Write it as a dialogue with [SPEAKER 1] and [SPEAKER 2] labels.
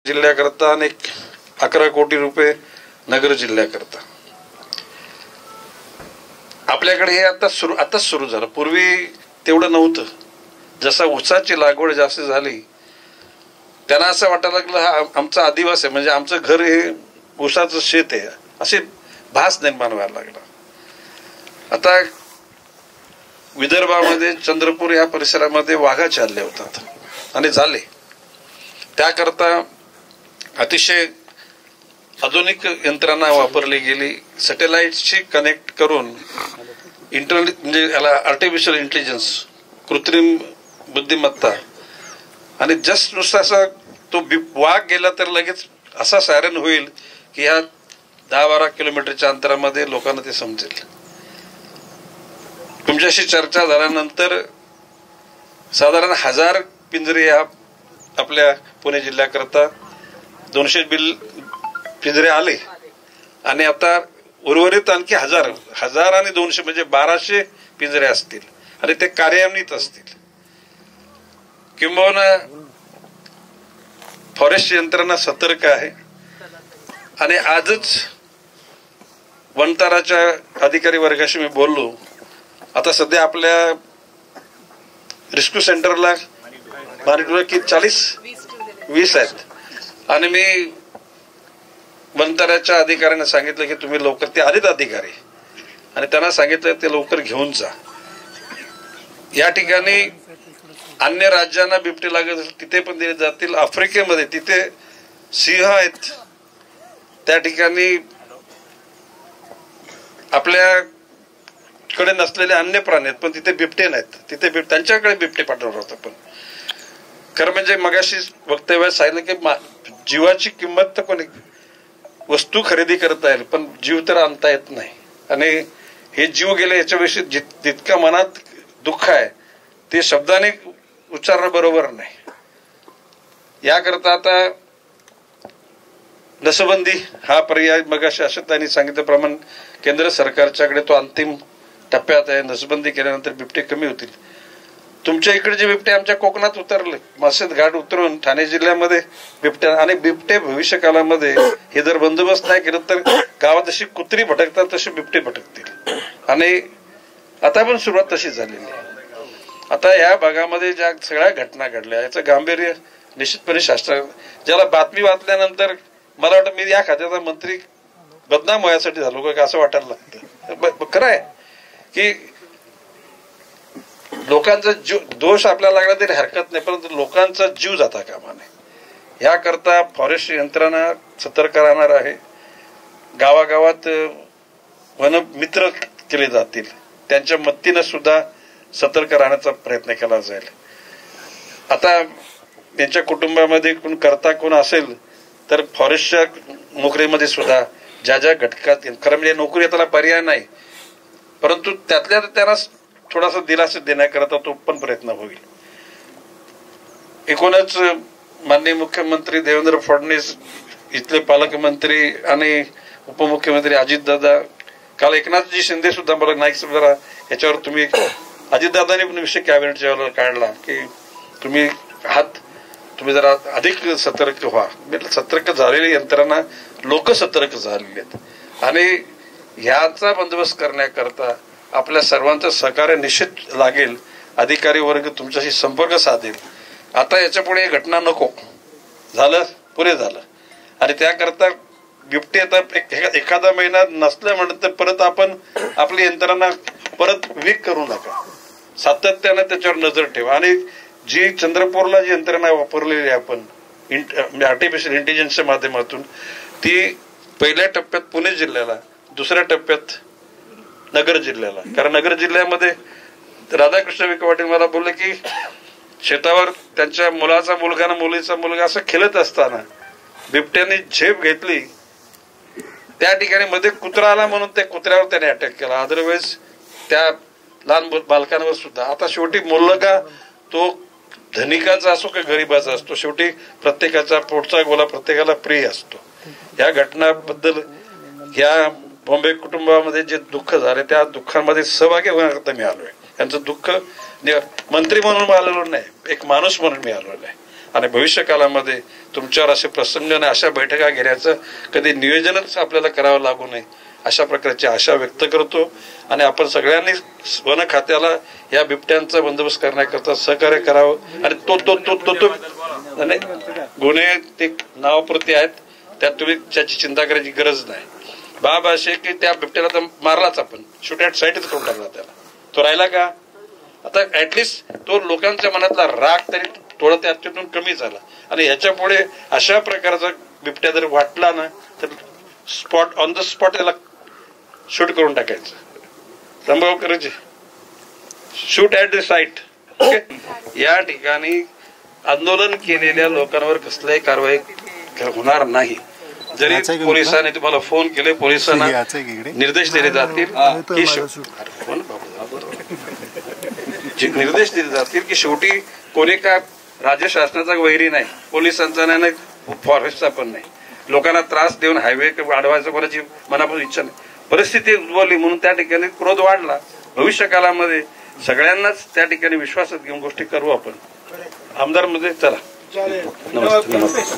[SPEAKER 1] जिल्ह्याकरता आणि 11 कोटी रुपये नगर जिल्ह्याकरता. आपल्याकडे हे आताच सुरू झालं. पूर्वी तेवढं नव्हतं. जसा ऊसाची लागवड जास्त झाली त्यांना असं वाटायला लागलं हा आमचा आदिवासी आहे, म्हणजे आमचं घर हे ऊसाचं शेत आहे, असे भास निर्माण व्हायला लागला. आता विदर्भामध्ये चंद्रपूर या परिसरामध्ये वाघा चालले होतात आणि झाले. त्याकरता अतिशय आधुनिक यंत्रणा वापरली गेली. सॅटेलाइटशी कनेक्ट करून इंटरनेट म्हणजे याला आर्टिफिशियल इंटेलिजन्स, कृत्रिम बुद्धिमत्ता, आणि जस्ट नुसता असा तो वाघ गेला तर लगेच असा सायरन होईल की ह्या 10-12 किलोमीटरच्या अंतरामध्ये लोकांना ते समजेल. तुमच्याशी चर्चा झाल्यानंतर साधारण 1000 पिंजरे या आपल्या पुणे जिल्ह्याकरता 200 पिंजरे आले आणि आता उर्वरित आणखी 1000 आणि 200 म्हणजे 1200 पिंजरे असतील आणि ते कार्यान्वित असतील. किंबहुना फॉरेस्ट यंत्रणा सतर्क आहे आणि आजच वनताराच्या अधिकारी वर्गाशी मी बोललो. आता सध्या आपल्या रेस्क्यू सेंटरला मानिटोर की 20 आहेत आणि मी वनताराच्या अधिकाऱ्यांना सांगितलं की तुम्ही लवकर, ते आलेत अधिकारी, आणि त्यांना सांगितलं ते लवकर घेऊन जा. या ठिकाणी अन्य राज्यांना बिबटे लागत तिथे पण दिले जातील. आफ्रिकेमध्ये तिथे सिंह आहेत, त्या ठिकाणी आपल्याकडे नसलेले अन्य प्राणी आहेत पण तिथे बिबटे नाहीत. तिथे त्यांच्याकडे बिबटे पाठवणार होता. पण खरं म्हणजे मगाशी वक्तव्यात सांगितलं की जीवाची किंमत तर कोणी वस्तू खरेदी करता येईल पण जीव तर आणता येत नाही. आणि हे जीव गेले याच्याविषयी जितकं मनात दुःख आहे ते शब्दाने उच्चारणं बरोबर नाही. याकरता आता नसबंदी हा पर्याय मगाशी अशोकताईंनी सांगितल्याप्रमाणे केंद्र सरकारच्याकडे तो अंतिम टप्प्यात आहे. नसबंदी केल्यानंतर बिबटे कमी होतील. तुमच्या इकडे जे बिबटे आमच्या कोकणात उतरले, मासेत घाट उतरून ठाणे जिल्ह्यामध्ये बिबट्या, आणि बिबटे भविष्य काळामध्ये हे जर बंदोबस्त नाही केलं तर गावात जशी कुत्री भटकतात तसे बिबटे भटकतील. आणि आता पण सुरुवात तशी झालेली आहे. आता या भागामध्ये ज्या सगळ्या घटना घडल्या याचं गांभीर्य निश्चितपणे शास्त्र, ज्याला बातमी वाचल्यानंतर मला वाटतं मी या खात्याचा मंत्री बदनाम व्हायसाठी झालो का असं वाटायला लागतं. खरं आहे की लोकांचा जीव, दोष आपल्याला लागला तरी हरकत नाही, परंतु लोकांचा जीव जाता कामा नये याकरता फॉरेस्ट यंत्रणा सतर्क राहणार आहे. गावागावात वनमित्र केले जातील, त्यांच्या मदतीनं सुद्धा सतर्क राहण्याचा प्रयत्न केला जाईल. आता त्यांच्या कुटुंबामध्ये कोण करता कोण असेल तर फॉरेस्टच्या नोकरीमध्ये सुद्धा ज्या घटकात, खरं म्हणजे नोकरी त्याला पर्याय नाही परंतु त्यातल्या त्यांना थोडासा दिलासा देण्याकरता तो पण प्रयत्न होईल. एकूणच माननीय मुख्यमंत्री देवेंद्र फडणवीस, इथले पालकमंत्री आणि उपमुख्यमंत्री अजितदादा, काल एकनाथजी शिंदे सुद्धा मला नाईक जरा याच्यावर तुम्ही अजितदादांनी पण विषय कॅबिनेटच्या वेळेला काढला की तुम्ही जरा अधिक सतर्क व्हा. सतर्क झालेली यंत्रणा लोक सतर्क झालेले आहेत आणि ह्याचा बंदोबस्त करण्याकरता आपल्या सर्वांचं सहकार्य निश्चित लागेल. अधिकारी वर्ग तुमच्याशी संपर्क साधेल. आता याच्या पुढे घटना नको, झालं पुरे झालं. आणि त्याकरता बिबटे आता एखादा महिना नसल्यानंतर परत आपण आपली यंत्रणा परत वीक करू नका. सातत्यानं त्याच्यावर नजर ठेवा. आणि जी चंद्रपूरला जी यंत्रणा वापरलेली आहे आपण आर्टिफिशियल इंटेलिजन्सच्या माध्यमातून, ती पहिल्या टप्प्यात पुणे जिल्ह्याला, दुसऱ्या टप्प्यात नगर जिल्ह्याला. कारण नगर जिल्ह्यामध्ये राधाकृष्ण विखे पाटील मला बोलले की शेतावर त्यांच्या मुलाचा मुलगा ना मुलीचा मुलगा असं खेळत असताना बिबट्याने झेप घेतली. त्या ठिकाणी मध्ये कुत्रा आला म्हणून त्या कुत्र्यावर त्याने अटॅक केला. अदरवाईज त्या लहान बालकांवर सुद्धा. आता शेवटी मुलगा तो धनिकाचा असो का गरीबाचा असतो, शेवटी प्रत्येकाचा पोटचा गोला प्रत्येकाला प्रिय असतो. या घटनाबद्दल या बॉम्बे कुटुंबामध्ये जे दुःख झाले त्या दुःखामध्ये सहभागी होण्याकरता मी आलोय. यांचं दुःख मंत्री म्हणून मी आलेलो नाही, एक माणूस म्हणून मी आलेलो आहे. आणि भविष्य काळामध्ये तुमच्यावर असे प्रसंग आणि अशा बैठका घेण्याचं कधी नियोजनच आपल्याला करावं लागू नये अशा प्रकारची आशा व्यक्त करतो. आणि आपण सगळ्यांनी वन खात्याला या बिबट्यांचा बंदोबस्त करण्याकरता सहकार्य करावं. आणि तो गुन्हे ते नावापुरते आहेत, त्यात तुम्ही त्याची चिंता करायची गरज नाही. बाब असे की त्या बिबट्याला तर मारलाच आपण, शूट ॲट साईटच करून टाकला त्याला, तो राहिला का? आता ऍटलिस्ट तो लोकांच्या मनातला राग तरी थोडा त्यातून कमी झाला. आणि ह्याच्या पुढे अशा प्रकारचा बिबट्या जर वाटला ना तर स्पॉट ऑन द स्पॉट त्याला शूट करून टाकायचं. तंबाखूकरजी शूट ॲट द साईट. या ठिकाणी आंदोलन केलेल्या लोकांवर कसल्याही कारवाई होणार नाही. जरी पोलिसांनी तुम्हाला फोन केले, पोलिसांना निर्देश दिले जातील की निर्देश दिले जातील की शेवटी कोणी का राज्य शासनाचा वैरी नाही, पोलिसांचा नाही, फॉरेस्टचा पण नाही. लोकांना त्रास देऊन हायवे वाढवायचं कोणाची मनापासून इच्छा नाही. परिस्थिती उद्भवली म्हणून त्या ठिकाणी क्रोध वाढला. भविष्य काळामध्ये सगळ्यांनाच त्या ठिकाणी विश्वासात घेऊन गोष्टी करू आपण. आमदार मध्ये चला. नमस्ते.